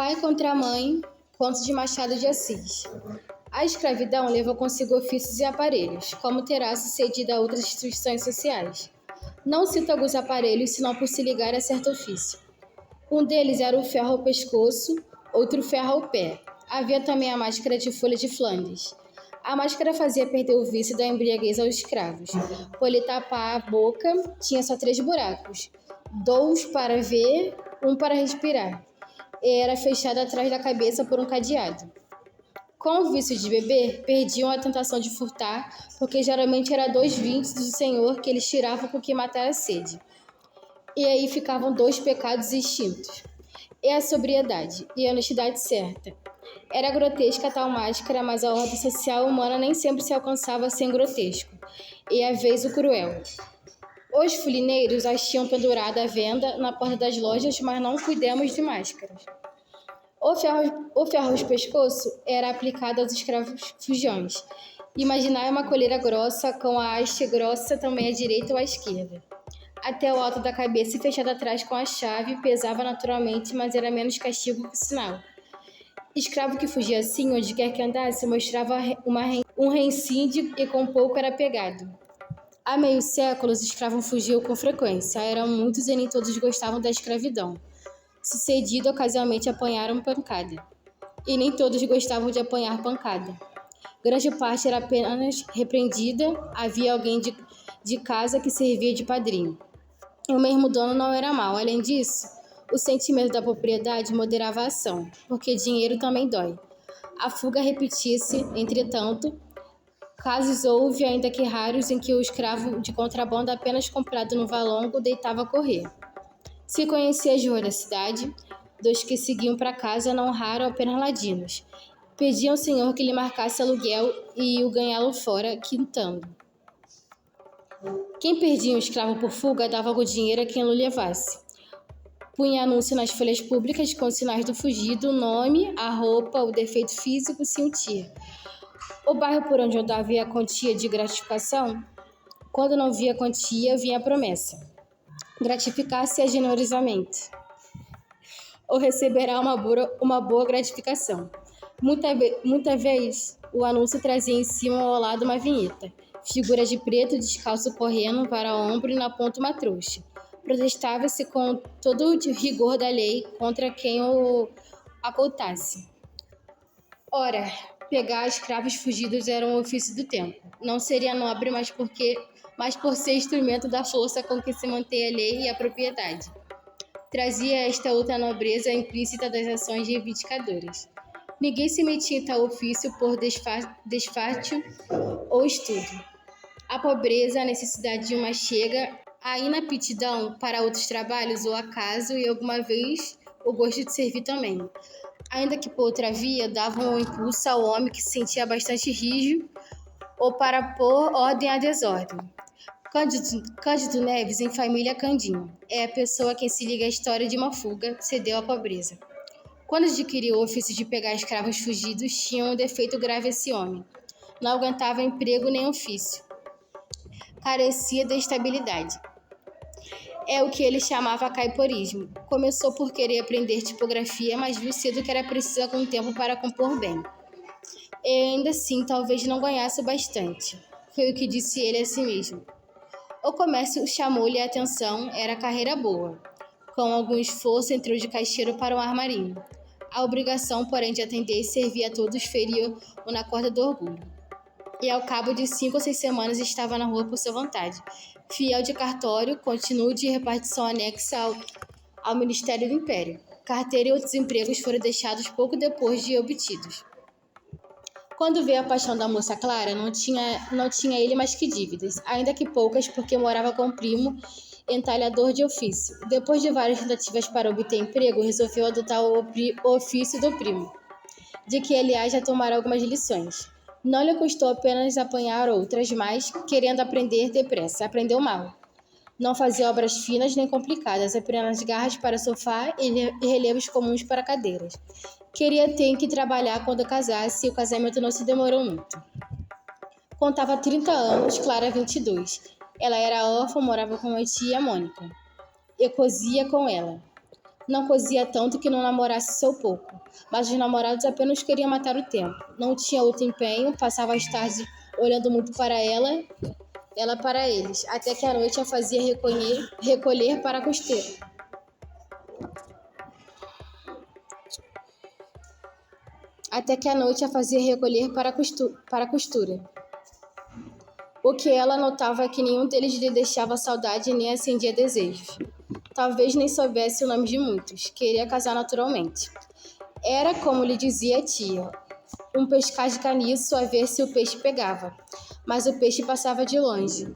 Pai contra a mãe, conto de Machado de Assis. A escravidão levou consigo ofícios e aparelhos, como terá sucedido a outras instituições sociais. Não cito alguns aparelhos, senão por se ligar a certo ofício. Um deles era o ferro ao pescoço, outro ferro ao pé. Havia também a máscara de folha de Flandres. A máscara fazia perder o vício da embriaguez aos escravos, pois lhe tapar a boca tinha só 3 buracos, 2 para ver, 1 para respirar, e era fechada atrás da cabeça por um cadeado. Com o vício de beber, perdiam a tentação de furtar, porque geralmente era 2 vinhos do Senhor que eles tiravam com que matar a sede. E aí ficavam 2 pecados extintos. E a sobriedade, e a honestidade certa. Era grotesca tal máscara, mas a ordem social humana nem sempre se alcançava sem grotesco, e às vezes o cruel. Os fulineiros as tinham pendurado à venda na porta das lojas, mas não cuidamos de máscaras. O ferro aos pescoço era aplicado aos escravos fujões. Imaginai uma coleira grossa, com a haste grossa também à direita ou à esquerda. Até o alto da cabeça e fechada atrás com a chave, pesava naturalmente, mas era menos castigo que o sinal. Escravo que fugia assim, onde quer que andasse, mostrava um reincídio e com pouco era pegado. Há meio século, os escravos fugiam com frequência. Eram muitos e nem todos gostavam da escravidão. Sucedido, ocasionalmente apanharam pancada. E nem todos gostavam de apanhar pancada. Grande parte era apenas repreendida, havia alguém de casa que servia de padrinho. E o mesmo dono não era mau. Além disso, o sentimento da propriedade moderava a ação, porque dinheiro também dói. A fuga repetia-se, entretanto, casos houve, ainda que raros, em que o escravo de contrabando apenas comprado no valongo deitava a correr. Se conhecia as ruas da cidade, dos que seguiam para casa, não raro apenas ladinos. Pediam ao senhor que lhe marcasse aluguel e o ganhá-lo fora, quintando. Quem perdia um escravo por fuga dava algum dinheiro a quem o levasse. Punha anúncio nas folhas públicas com os sinais do fugido, o nome, a roupa, o defeito físico, se um tinha. O bairro por onde andava havia a quantia de gratificação. Quando não via quantia, vinha a promessa. Gratificar-se-á generosamente, ou receberá uma boa gratificação. Muita vez, o anúncio trazia em cima ou ao lado uma vinheta. Figura de preto, descalço correndo para o ombro e na ponta uma trouxa. Protestava-se com todo o rigor da lei contra quem o acoltasse. Ora, pegar escravos fugidos era um ofício do tempo. Não seria nobre, mas por ser instrumento da força com que se mantém a lei e a propriedade. Trazia esta outra nobreza implícita das ações reivindicadoras. Ninguém se metia em tal ofício por desfátio ou estudo. A pobreza, a necessidade de uma chega, a inaptidão para outros trabalhos, ou acaso, e alguma vez o gosto de servir também. Ainda que por outra via, davam um impulso ao homem que se sentia bastante rijo, ou para pôr ordem à desordem. Cândido Neves, em Família Candinho, é a pessoa a quem se liga a história de uma fuga, cedeu à pobreza. Quando adquiriu o ofício de pegar escravos fugidos, tinha um defeito grave esse homem. Não aguentava emprego nem ofício. Carecia de estabilidade. É o que ele chamava caiporismo. Começou por querer aprender tipografia, mas viu cedo que era preciso algum tempo para compor bem. E ainda assim, talvez não ganhasse bastante. Foi o que disse ele a si mesmo. O comércio chamou-lhe a atenção, era carreira boa. Com algum esforço, entrou de caixeiro para um armarinho. A obrigação, porém, de atender e servir a todos feria-o na corda do orgulho. E ao cabo de 5 ou 6 semanas estava na rua por sua vontade. Fiel de cartório, continuo de repartição anexa ao Ministério do Império. Carteira e outros empregos foram deixados pouco depois de obtidos. Quando veio a paixão da moça Clara, não tinha ele mais que dívidas, ainda que poucas, porque morava com o primo, entalhador de ofício. Depois de várias tentativas para obter emprego, resolveu adotar o ofício do primo, de que, aliás, já tomara algumas lições. Não lhe custou apenas apanhar outras, mas, querendo aprender depressa, aprendeu mal. Não fazia obras finas nem complicadas, apenas garras para sofá e relevos comuns para cadeiras. Queria ter que trabalhar quando casasse e o casamento não se demorou muito. Contava 30 anos, Clara 22. Ela era órfã, morava com a tia Mônica. E cozia com ela. Não cozia tanto que não namorasse seu pouco, mas os namorados apenas queriam matar o tempo. Não tinha outro empenho, passava as tardes olhando muito para ela para eles, até que a noite a fazia recolher para a costeira. Até que a noite a fazia recolher para a costura. O que ela notava é que nenhum deles lhe deixava saudade nem acendia desejos. Talvez nem soubesse o nome de muitos. Queria casar naturalmente. Era, como lhe dizia a tia, um pescar de caniço a ver se o peixe pegava. Mas o peixe passava de longe.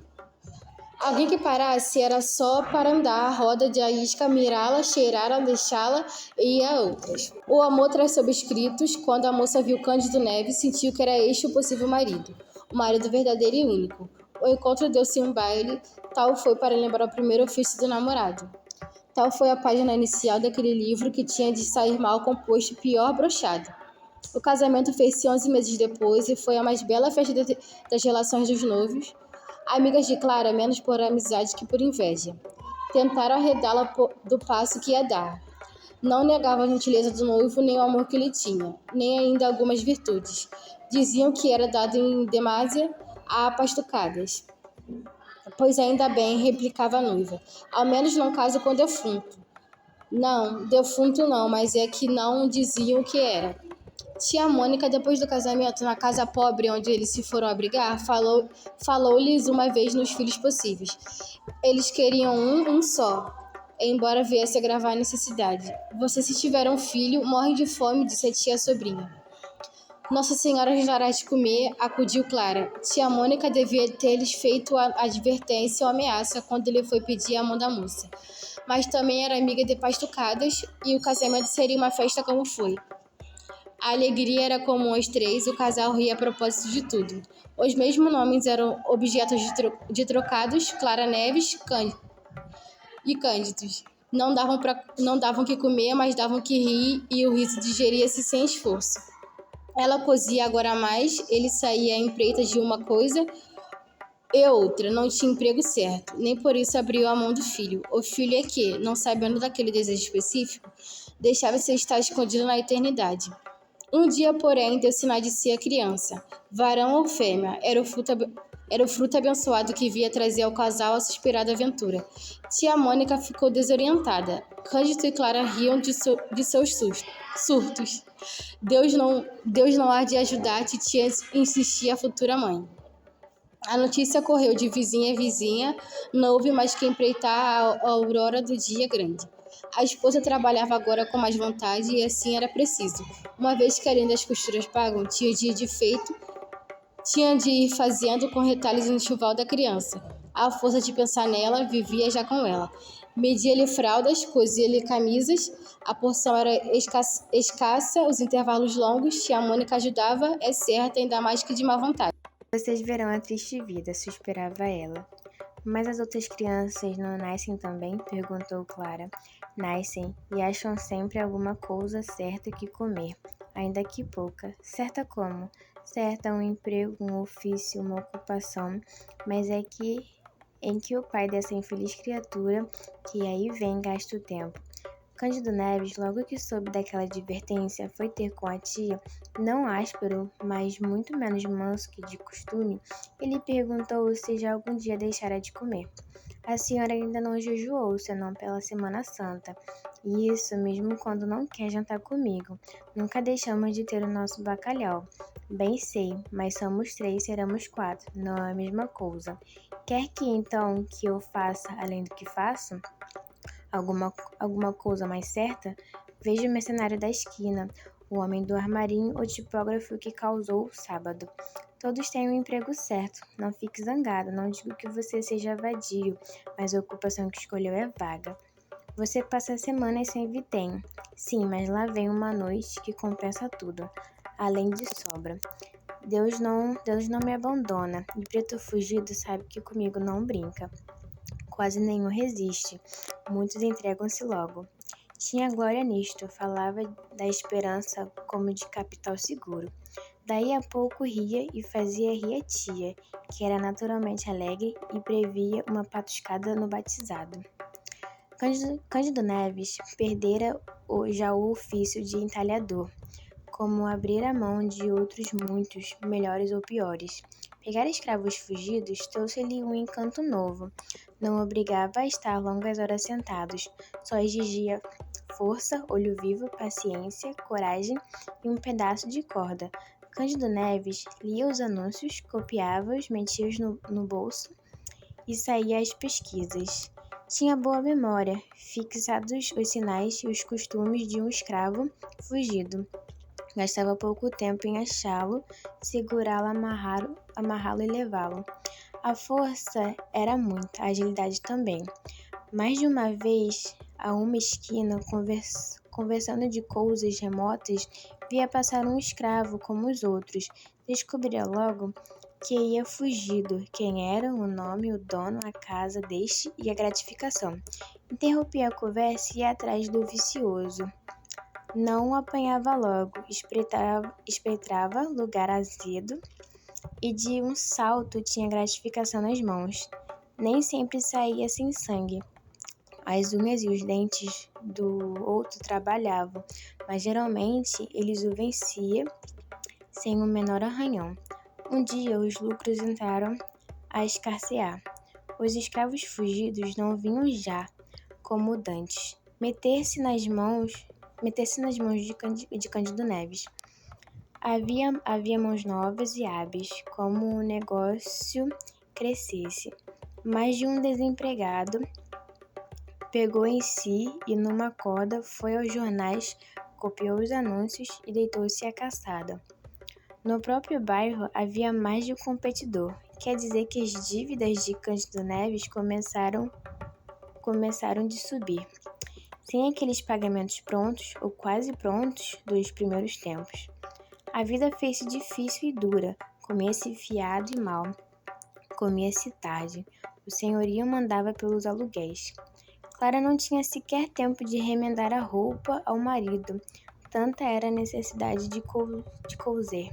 Alguém que parasse era só para andar a roda de a isca, mirá-la, cheirá-la, deixá-la e ir a outras. O amor traz subscritos. Quando a moça viu Cândido Neves, sentiu que era este o possível marido. O marido verdadeiro e único. O encontro deu-se em um baile, tal foi para lembrar o primeiro ofício do namorado. Tal foi a página inicial daquele livro que tinha de sair mal composto, pior brochado. O casamento fez-se 11 meses depois e foi a mais bela festa das relações dos noivos. Amigas de Clara, menos por amizade que por inveja. Tentaram arredá-la do passo que ia dar. Não negava a gentileza do noivo, nem o amor que lhe tinha, nem ainda algumas virtudes. Diziam que era dado em demasia a pastucadas. Pois ainda bem, replicava a noiva. Ao menos não caso com defunto. Não, defunto não, mas é que não diziam o que era. Tia Mônica, depois do casamento, na casa pobre onde eles se foram abrigar, falou-lhes uma vez nos filhos possíveis. Eles queriam um só, embora viesse a gravar a necessidade. Você, se tiver um filho, morre de fome, disse a tia sobrinha. Nossa Senhora lhes dará de comer, acudiu Clara. Tia Mônica devia ter-lhes feito a advertência ou ameaça quando ele foi pedir a mão da moça. Mas também era amiga de pastucadas e o casamento seria uma festa como foi. A alegria era comum aos três, o casal ria a propósito de tudo. Os mesmos nomes eram objetos de trocados, Clara Neves e Cândidos. Não davam que comer, mas davam que rir, e o riso digeria-se sem esforço. Ela cozia agora mais, ele saía à empreita de uma coisa e outra, não tinha emprego certo, nem por isso abriu a mão do filho. O filho é que, não sabendo daquele desejo específico, deixava-se estar escondido na eternidade. Um dia, porém, deu sinal de si a criança. Varão ou fêmea, era o fruto abençoado que via trazer ao casal a suspirada aventura. Tia Mônica ficou desorientada. Cândido e Clara riam de seus surtos. Deus não há de ajudar, a titia insistia a futura mãe. A notícia correu de vizinha a vizinha, não houve mais que empreitar a aurora do dia grande. A esposa trabalhava agora com mais vontade e assim era preciso. Uma vez que além das costuras pagam, tinha de ir fazendo com retalhos o enxoval da criança. À força de pensar nela, vivia já com ela. Media-lhe fraldas, cosia-lhe camisas, a porção era escassa, os intervalos longos, tia Mônica ajudava, é certo, ainda mais que de má vontade. Vocês verão a triste vida, suspirava ela. Mas as outras crianças não nascem também? Perguntou Clara. Nascem e acham sempre alguma coisa certa que comer, ainda que pouca. Certa como? Certa um emprego, um ofício, uma ocupação, mas é que em que o pai dessa infeliz criatura, que aí vem, gasta o tempo. Cândido Neves, logo que soube daquela advertência, foi ter com a tia, não áspero, mas muito menos manso que de costume, e lhe perguntou se já algum dia deixara de comer. A senhora ainda não jejuou, senão pela Semana Santa. E isso mesmo quando não quer jantar comigo. Nunca deixamos de ter o nosso bacalhau. Bem sei, mas somos 3, seremos 4. Não é a mesma coisa. Quer que então que eu faça além do que faço? Alguma coisa mais certa? Veja o mercenário da esquina, o homem do armarinho, o tipógrafo que causou o sábado. Todos têm um emprego certo. Não fique zangado, não digo que você seja vadio, mas a ocupação que escolheu é vaga. Você passa semanas sem vitém. Sim, mas lá vem uma noite que compensa tudo, além de sobra. Deus não me abandona, e preto fugido sabe que comigo não brinca. Quase nenhum resiste, muitos entregam-se logo. Tinha glória nisto, falava da esperança como de capital seguro. Daí a pouco ria e fazia rir a tia, que era naturalmente alegre e previa uma patuscada no batizado. Cândido Neves perdera já o ofício de entalhador, como abrir a mão de outros muitos, melhores ou piores. Pegar escravos fugidos trouxe-lhe um encanto novo. Não obrigava a estar longas horas sentados, só exigia força, olho vivo, paciência, coragem e um pedaço de corda. Cândido Neves lia os anúncios, copiava-os, metia-os no bolso e saía às pesquisas. Tinha boa memória, fixados os sinais e os costumes de um escravo fugido. Gastava pouco tempo em achá-lo, segurá-lo, amarrá-lo e levá-lo. A força era muita, a agilidade também. Mais de uma vez, a uma esquina, conversando de coisas remotas, via passar um escravo como os outros. Descobria logo que ia fugido, quem era, o nome, o dono, a casa deste e a gratificação. Interrompia a conversa e ia atrás do vicioso. Não o apanhava logo, espreitava lugar azedo e de um salto tinha gratificação nas mãos. Nem sempre saía sem sangue. As unhas e os dentes do outro trabalhavam, mas geralmente eles o venciam sem o menor arranhão. Um dia os lucros entraram a escassear. Os escravos fugidos não vinham já, como dantes, meter-se nas mãos de Cândido Neves. Havia mãos novas e hábeis, como o negócio crescesse. Mais de um desempregado pegou em si e numa corda foi aos jornais, copiou os anúncios e deitou-se à caçada. No próprio bairro havia mais de um competidor. Quer dizer que as dívidas de Cândido Neves começaram de subir, sem aqueles pagamentos prontos ou quase prontos dos primeiros tempos. A vida fez-se difícil e dura, comia-se fiado e mal, comia-se tarde, o senhorio mandava pelos aluguéis. Clara não tinha sequer tempo de remendar a roupa ao marido, tanta era a necessidade de cozer.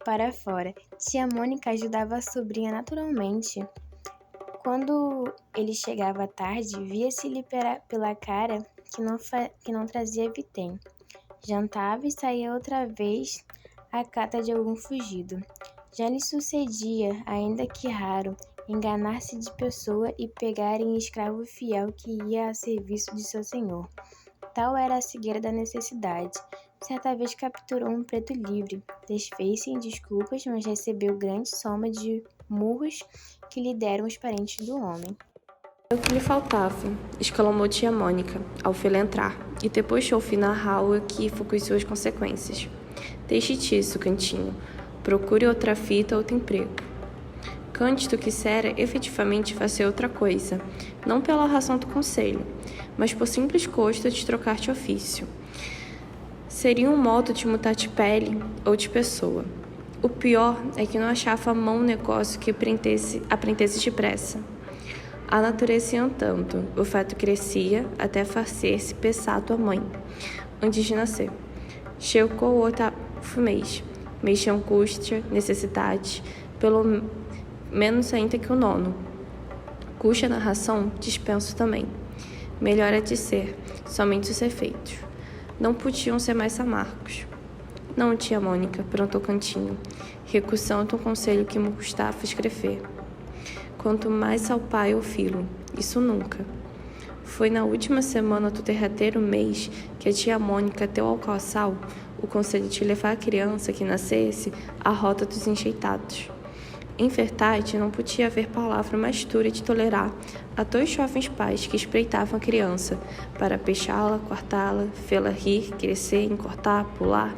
Para fora, tia Mônica ajudava a sobrinha naturalmente. Quando ele chegava tarde, via-se-lhe pela cara que não trazia vitém. Jantava e saía outra vez à cata de algum fugido. Já lhe sucedia, ainda que raro, enganar-se de pessoa e pegar em escravo fiel que ia a serviço de seu senhor. Tal era a cegueira da necessidade. Certa vez capturou um preto livre, desfez-se em desculpas, mas recebeu grande soma de murros que lhe deram os parentes do homem. O que lhe faltava, exclamou tia Mônica, ao fê-lo entrar, e depois chofou na rua que com suas consequências. Deixe-te isso, Cantinho. Procure outra fita, outro emprego. Cândido quisera efetivamente fazer outra coisa, não pela razão do conselho, mas por simples gosto de trocar de ofício. Seria um modo de mudar de pele ou de pessoa. O pior é que não achava a mão um negócio que aprendesse depressa. A natureza ia andando, o feto crescia até fazer-se pesado a mãe, antes de nascer. Chegou o oitavo mês, de angústia, necessidade, pelo menos ainda que o nono. Cuja narração dispenso também. Melhor é de ser, somente os efeitos. Não podiam ser mais amargos. Não, tia Mônica, prontou Cantinho, recusando um conselho que me custava escrever. Quanto mais ao pai ou filho, isso nunca. Foi na última semana do derradeiro mês que a tia Mônica deu ao casal o conselho de levar a criança que nascesse à rota dos enjeitados. Em verdade, não podia haver palavra mais dura de tolerar a dois jovens pais que espreitavam a criança para peixá-la, cortá-la, fê-la rir, crescer, encortar, pular.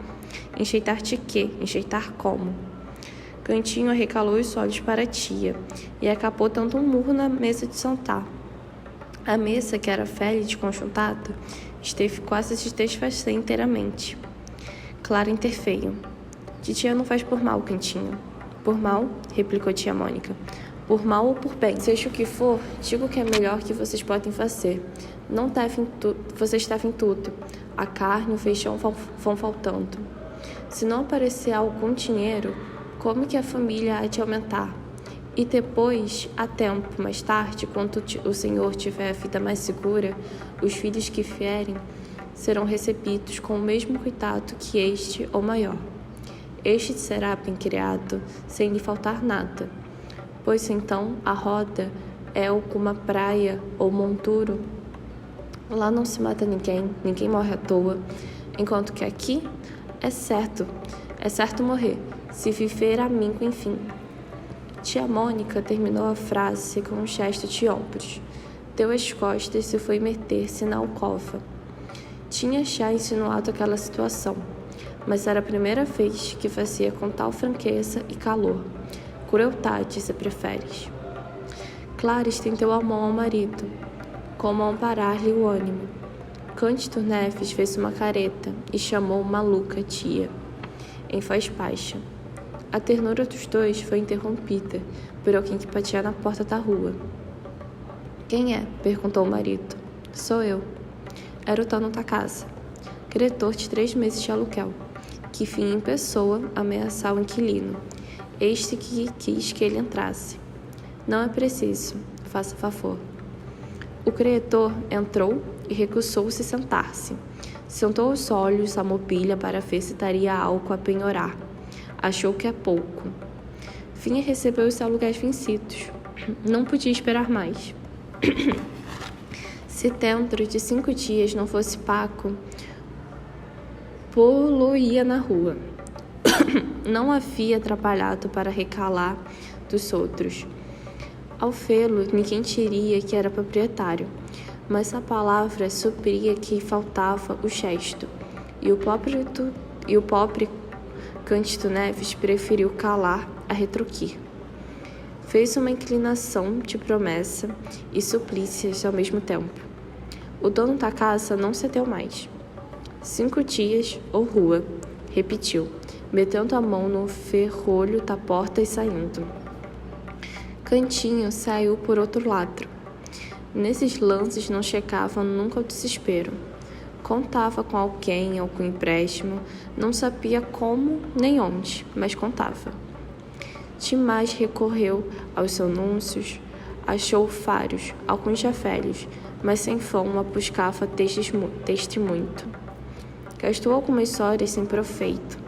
Enjeitar de quê? Enjeitar como? Cantinho arregalou os olhos para a tia e acabou dando um murro na mesa de jantar. A mesa, que era velha e desconjuntada, esteve quase a se desfazer inteiramente. Clara interveio. Titia não faz por mal, Cantinho. Por mal? Replicou tia Mônica. Por mal ou por bem? Seja o que for, digo que é melhor que vocês podem fazer. Vocês devem tudo. A carne e o feijão vão faltando. Se não aparecer algum dinheiro, como que a família há de aumentar? E depois, a tempo, mais tarde, quando o Senhor tiver a vida mais segura, os filhos que vierem serão recebidos com o mesmo cuidado que este ou maior. Este será bem criado, sem lhe faltar nada, pois então a roda é alguma praia ou monturo. Lá não se mata ninguém, ninguém morre à toa, enquanto que aqui é certo morrer, se viver amigo, enfim. Tia Mônica terminou a frase com um gesto de ombros, deu as costas e foi meter-se na alcova. Tinha já insinuado aquela situação, mas era a primeira vez que fazia com tal franqueza e calor. Crueldade, se preferes. Clara estendeu a mão ao marido, como a amparar-lhe o ânimo. Cândido Neves fez uma careta e chamou maluca tia, em voz baixa. A ternura dos dois foi interrompida por alguém que batia na porta da rua. Quem é? Perguntou o marido. Sou eu. Era o dono da casa, credor de 3 meses de aluguel, que vinha em pessoa ameaçar o inquilino. Este que quis que ele entrasse. Não é preciso, faça favor. O credor entrou e recusou-se sentar-se. Sentou os olhos à mobília para ver se daria algo a penhorar. Achou que é pouco. Vinha receber os aluguéis vencidos. Não podia esperar mais. Se dentro de 5 dias não fosse pago, poluía na rua. Não havia trabalhado para recalar dos outros. Ao vê-lo, ninguém diria que era proprietário, mas a palavra supria que faltava o gesto, e o pobre Cândido Neves preferiu calar a retruquir. Fez uma inclinação de promessa e suplícios ao mesmo tempo. O dono da casa não cedeu mais. 5 dias ou rua, repetiu, metendo a mão no ferrolho da porta e saindo. Cantinho saiu por outro lado. Nesses lances não chegava nunca ao desespero. Contava com alguém, algum empréstimo, não sabia como nem onde, mas contava. Timás recorreu aos anúncios, achou faros, alguns já velhos, mas sem vão a buscava desde muito. Gastou algumas horas sem proveito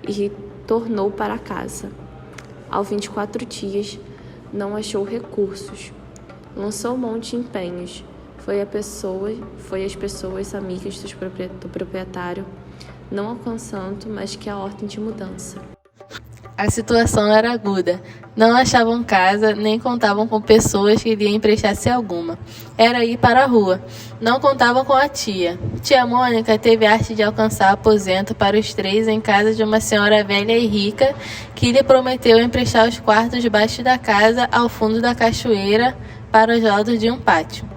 e retornou para casa. Aos 24 dias, não achou recursos. Lançou mão de empenhos. Foi as pessoas amigas do proprietário, não alcançando mais que a ordem de mudança. A situação era aguda. Não achavam casa, nem contavam com pessoas que lhe emprestassem alguma. Era ir para a rua. Não contavam com a tia. Tia Mônica teve a arte de alcançar aposento para os 3 em casa de uma senhora velha e rica, que lhe prometeu emprestar os quartos debaixo da casa ao fundo da cachoeira para os lados de um pátio.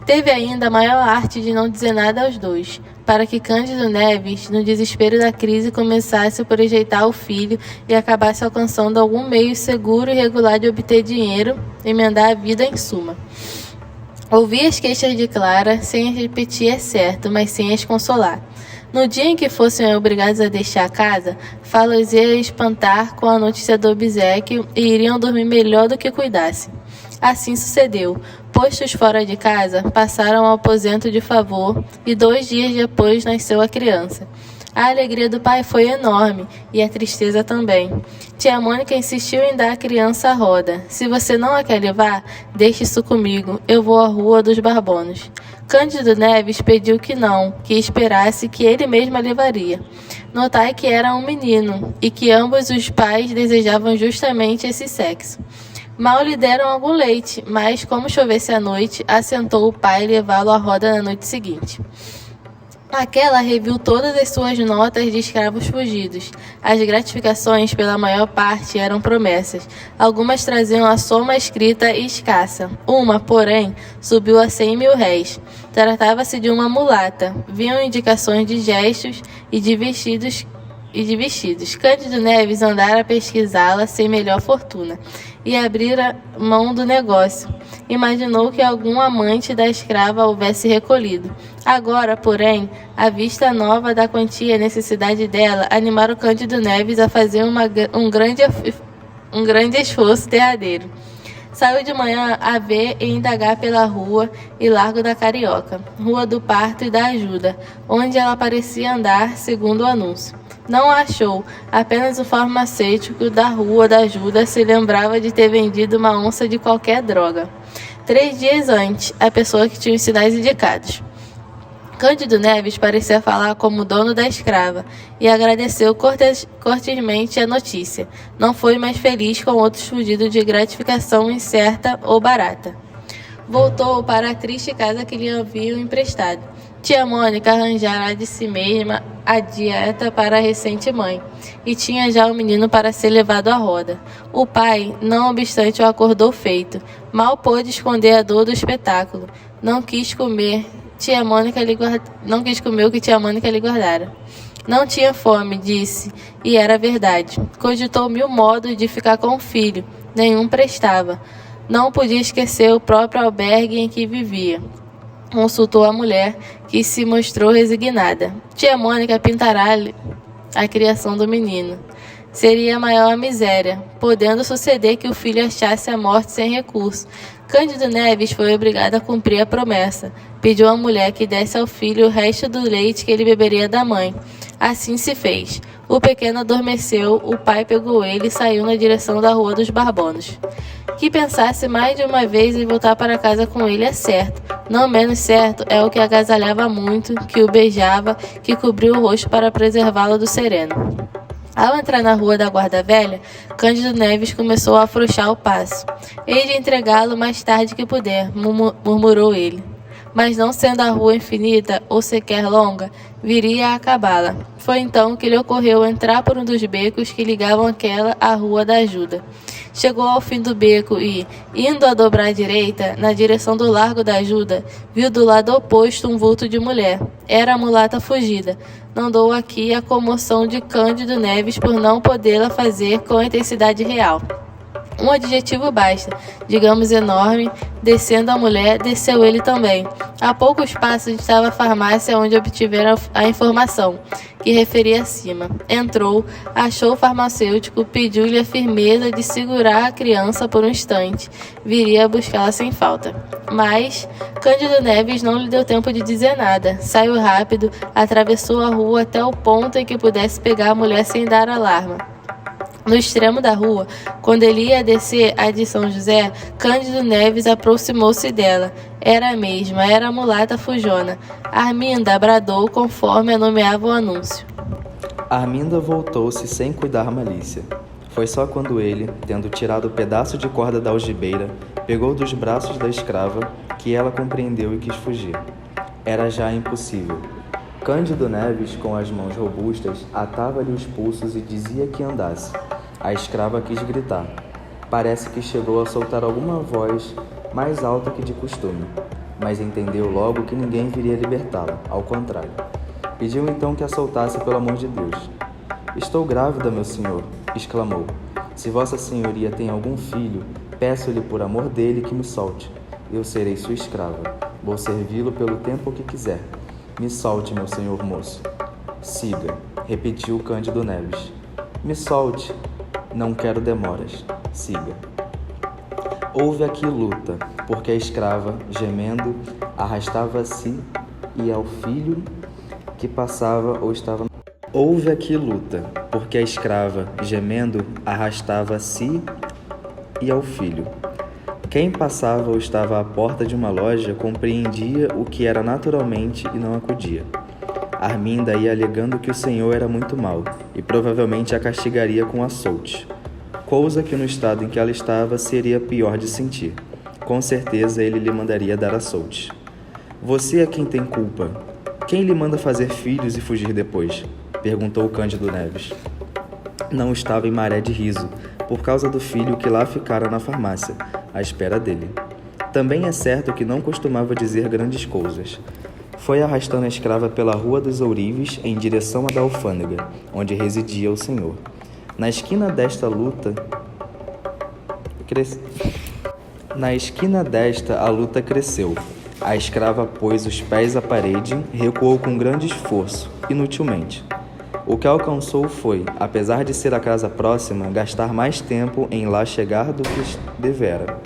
Teve ainda a maior arte de não dizer nada aos dois, para que Cândido Neves, no desespero da crise, começasse a projeitar o filho e acabasse alcançando algum meio seguro e regular de obter dinheiro, emendar a vida em suma. Ouvia as queixas de Clara, sem as repetir é certo, mas sem as consolar. No dia em que fossem obrigados a deixar a casa, fá-los ia espantar com a notícia do obséquio e iriam dormir melhor do que cuidassem. Assim sucedeu. Postos fora de casa, passaram ao aposento de favor e 2 dias depois nasceu a criança. A alegria do pai foi enorme e a tristeza também. Tia Mônica insistiu em dar a criança a roda. Se você não a quer levar, deixe isso comigo, eu vou à Rua dos Barbonos. Cândido Neves pediu que não, que esperasse que ele mesmo a levaria. Notai que era um menino e que ambos os pais desejavam justamente esse sexo. Mal lhe deram algum leite, mas, como chovesse à noite, assentou o pai levá-lo à roda na noite seguinte. Aquela reviu todas as suas notas de escravos fugidos. As gratificações, pela maior parte, eram promessas. Algumas traziam a soma escrita e escassa. Uma, porém, subiu a 100.000 réis. Tratava-se de uma mulata. Viam indicações de gestos e de vestidos. Cândido Neves andara a pesquisá-la sem melhor fortuna e abrira mão do negócio. Imaginou que algum amante da escrava houvesse recolhido. Agora, porém, a vista nova da quantia e a necessidade dela animaram Cândido Neves a fazer um grande esforço derradeiro. Saiu de manhã a ver e indagar pela rua e Largo da Carioca, Rua do Parto e da Ajuda, onde ela parecia andar, segundo o anúncio. Não a achou, apenas o farmacêutico da Rua da Ajuda se lembrava de ter vendido uma onça de qualquer droga. 3 dias antes, a pessoa que tinha os sinais indicados. Cândido Neves parecia falar como dono da escrava e agradeceu cortesmente a notícia. Não foi mais feliz com outros fugidos de gratificação incerta ou barata. Voltou para a triste casa que lhe haviam emprestado. Tia Mônica arranjara de si mesma a dieta para a recente mãe, e tinha já o menino para ser levado à roda. O pai, não obstante, o acordou feito. Mal pôde esconder a dor do espetáculo. Não quis comer o que tia Mônica lhe guardara. Não tinha fome, disse, e era verdade. Cogitou 1000 modos de ficar com o filho. Nenhum prestava. Não podia esquecer o próprio albergue em que vivia. Consultou a mulher, que se mostrou resignada. Tia Mônica pintará a criação do menino. Seria maior a miséria, podendo suceder que o filho achasse a morte sem recurso. Cândido Neves foi obrigado a cumprir a promessa. Pediu à mulher que desse ao filho o resto do leite que ele beberia da mãe. Assim se fez. O pequeno adormeceu, o pai pegou ele e saiu na direção da Rua dos Barbonos. Que pensasse mais de uma vez em voltar para casa com ele é certo. Não menos certo é o que agasalhava muito, que o beijava, que cobriu o rosto para preservá-lo do sereno. Ao entrar na Rua da Guarda Velha, Cândido Neves começou a afrouxar o passo. Hei de entregá-lo mais tarde que puder, murmurou ele. Mas não sendo a rua infinita ou sequer longa, viria a acabá-la. Foi então que lhe ocorreu entrar por um dos becos que ligavam aquela à Rua da Ajuda. Chegou ao fim do beco e, indo a dobrar à direita, na direção do Largo da Ajuda, viu do lado oposto um vulto de mulher. Era a mulata fugida. Não dou aqui a comoção de Cândido Neves por não podê-la fazer com a intensidade real. Um adjetivo basta, digamos enorme. Descendo a mulher, desceu ele também. A poucos passos estava a farmácia onde obtiveram a informação, que referi acima. Entrou, achou o farmacêutico, pediu-lhe a firmeza de segurar a criança por um instante. Viria a buscá-la sem falta. Mas Cândido Neves não lhe deu tempo de dizer nada. Saiu rápido, atravessou a rua até o ponto em que pudesse pegar a mulher sem dar alarma. No extremo da rua, quando ele ia descer a de São José, Cândido Neves aproximou-se dela. Era a mesma, era a mulata fujona. Arminda bradou conforme a nomeava o anúncio. Arminda voltou-se sem cuidar malícia. Foi só quando ele, tendo tirado o pedaço de corda da algibeira, pegou dos braços da escrava, que ela compreendeu e quis fugir. Era já impossível. Cândido Neves, com as mãos robustas, atava-lhe os pulsos e dizia que andasse. A escrava quis gritar. Parece que chegou a soltar alguma voz mais alta que de costume, mas entendeu logo que ninguém viria libertá-la, ao contrário. Pediu então que a soltasse pelo amor de Deus. "Estou grávida, meu senhor", exclamou. "Se vossa senhoria tem algum filho, peço-lhe por amor dele que me solte. Eu serei sua escrava. Vou servi-lo pelo tempo que quiser. Me solte, meu senhor moço." "Siga", repetiu Cândido Neves. "Me solte. Não quero demoras. Siga." Houve aqui luta, porque a escrava, gemendo, arrastava-se e ao filho que passava ou estava... Houve aqui luta, porque a escrava, gemendo, arrastava-se e ao filho. Quem passava ou estava à porta de uma loja compreendia o que era naturalmente e não acudia. Arminda ia alegando que o senhor era muito mau e provavelmente a castigaria com açoute, coisa que no estado em que ela estava seria pior de sentir. Com certeza ele lhe mandaria dar açoute. "Você é quem tem culpa. Quem lhe manda fazer filhos e fugir depois?" perguntou Cândido Neves. Não estava em maré de riso, por causa do filho que lá ficara na farmácia, à espera dele. Também é certo que não costumava dizer grandes coisas. Foi arrastando a escrava pela Rua dos Ourives em direção à da alfândega, onde residia o senhor. Na esquina desta a luta cresceu. A escrava pôs os pés à parede, recuou com grande esforço, inutilmente. O que alcançou foi, apesar de ser a casa próxima, gastar mais tempo em lá chegar do que devera.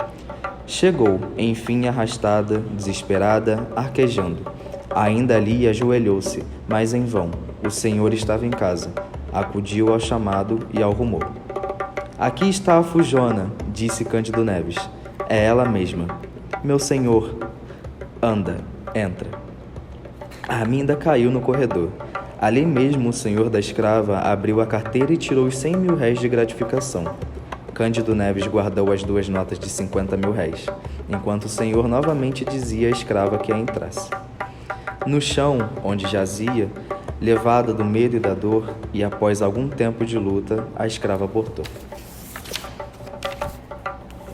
Chegou, enfim, arrastada, desesperada, arquejando. Ainda ali ajoelhou-se, mas em vão. O senhor estava em casa. Acudiu ao chamado e ao rumor. Aqui está a Fujona, disse Cândido Neves. É ela mesma. Meu senhor. Anda, entra. Arminda caiu no corredor. Ali mesmo o senhor da escrava abriu a carteira e tirou os 100.000 réis de gratificação. Cândido Neves guardou as 2 notas de 50.000 réis, enquanto o senhor novamente dizia à escrava que a entrasse. No chão, onde jazia, levada do medo e da dor, e após algum tempo de luta, a escrava abortou.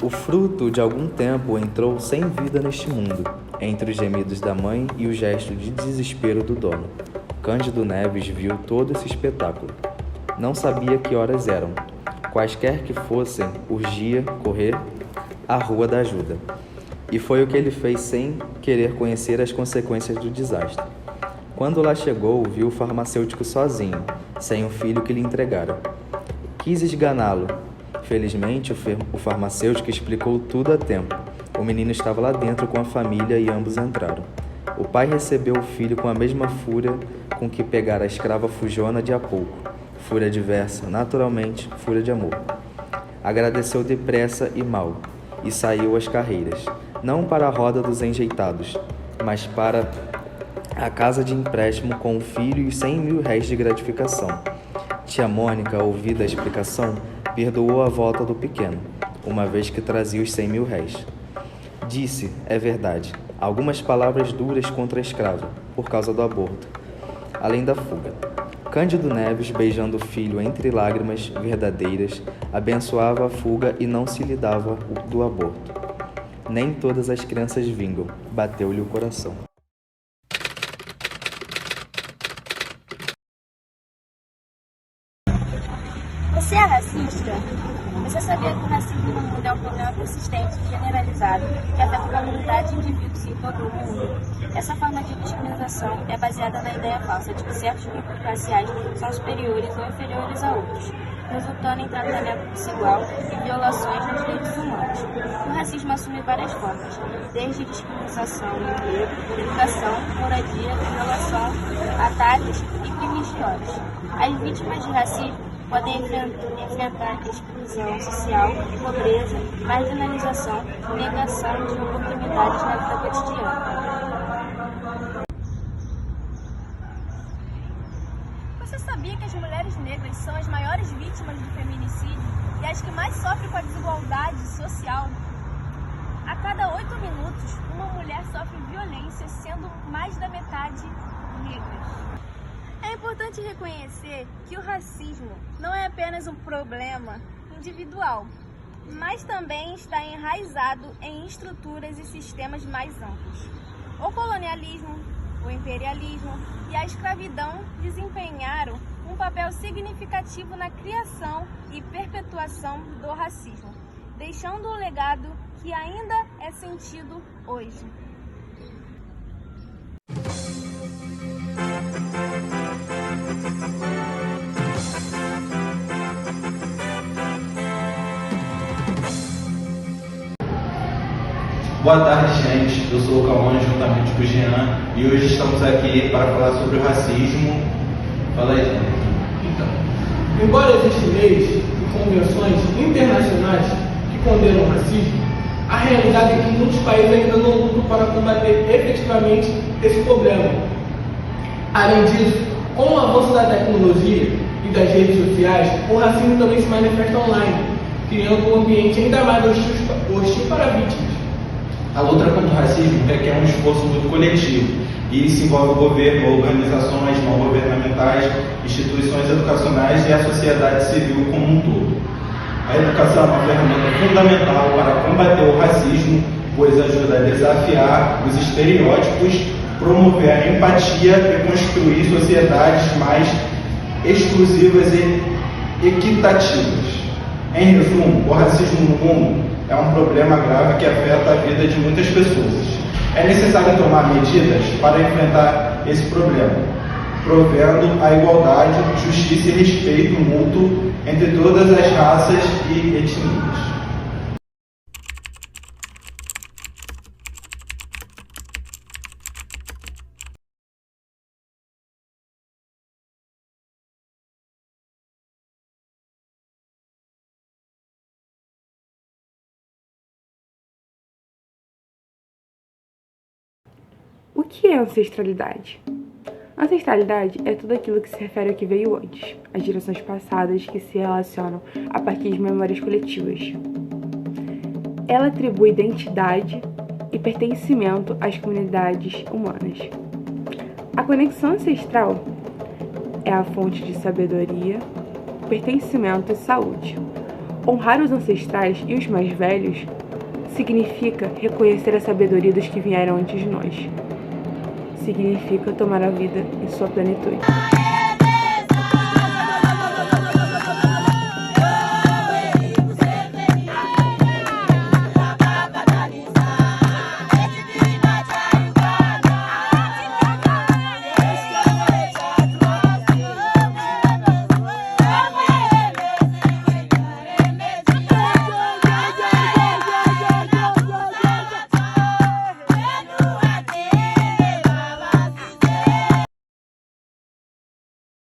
O fruto de algum tempo entrou sem vida neste mundo, entre os gemidos da mãe e o gesto de desespero do dono. Cândido Neves viu todo esse espetáculo. Não sabia que horas eram. Quaisquer que fossem, urgia correr à Rua da Ajuda. E foi o que ele fez sem querer conhecer as consequências do desastre. Quando lá chegou, viu o farmacêutico sozinho, sem o filho que lhe entregara. Quis esganá-lo. Felizmente, o farmacêutico explicou tudo a tempo. O menino estava lá dentro com a família e ambos entraram. O pai recebeu o filho com a mesma fúria com que pegara a escrava Fujona de há pouco. Fúria diversa, naturalmente, fúria de amor. Agradeceu depressa e mal, e saiu às carreiras, não para a roda dos enjeitados, mas para a casa de empréstimo com o filho e os 100.000 réis de gratificação. Tia Mônica, ouvida a explicação, perdoou a volta do pequeno, uma vez que trazia os 100.000 réis. Disse, é verdade, algumas palavras duras contra a escrava, por causa do aborto, além da fuga. Cândido Neves, beijando o filho entre lágrimas verdadeiras, abençoava a fuga e não se lhe dava do aborto. Nem todas as crianças vingam, bateu-lhe o coração. Você é racista? Você sabia que o racismo no mundo é um problema persistente e generalizado que afeta a comunidade, indivíduos em todo o mundo? Essa forma de discriminação é baseada na ideia falsa de que certos grupos raciais são superiores ou inferiores a outros, resultando em tratamento desigual e violações dos direitos humanos. O racismo assume várias formas, desde discriminação no emprego, educação, moradia, violação, ataques e crimes de ódio. As vítimas de racismo podem enfrentar exclusão social, pobreza, marginalização e negação de oportunidades na vida cotidiana. Você sabia que as mulheres negras são as maiores vítimas do feminicídio e as que mais sofrem com a desigualdade social? A cada 8 minutos, uma mulher sofre violência, sendo mais da metade negras. É importante reconhecer que o racismo não é apenas um problema individual, mas também está enraizado em estruturas e sistemas mais amplos. O colonialismo, o imperialismo e a escravidão desempenharam um papel significativo na criação e perpetuação do racismo, deixando um legado que ainda é sentido hoje. Boa tarde, gente. Eu sou o Cauã, juntamente com o Jean, e hoje estamos aqui para falar sobre o racismo. Fala aí, Jean. Então, embora existam leis e convenções internacionais que condenam o racismo, a realidade é que muitos países ainda não lutam para combater efetivamente esse problema. Além disso, com o avanço da tecnologia e das redes sociais, o racismo também se manifesta online, criando um ambiente ainda mais hostil para vítimas. A luta contra o racismo requer um esforço muito coletivo e isso envolve o governo, organizações não governamentais, instituições educacionais e a sociedade civil como um todo. A educação é uma ferramenta fundamental para combater o racismo, pois ajuda a desafiar os estereótipos, promover a empatia e construir sociedades mais exclusivas e equitativas. Em resumo, o racismo no mundo é um problema grave que afeta a vida de muitas pessoas. É necessário tomar medidas para enfrentar esse problema, provendo a igualdade, justiça e respeito mútuo entre todas as raças e etnias. O que é ancestralidade? Ancestralidade é tudo aquilo que se refere ao que veio antes, às gerações passadas que se relacionam a partir de memórias coletivas. Ela atribui identidade e pertencimento às comunidades humanas. A conexão ancestral é a fonte de sabedoria, pertencimento e saúde. Honrar os ancestrais e os mais velhos significa reconhecer a sabedoria dos que vieram antes de nós. Significa tomar a vida em sua plenitude.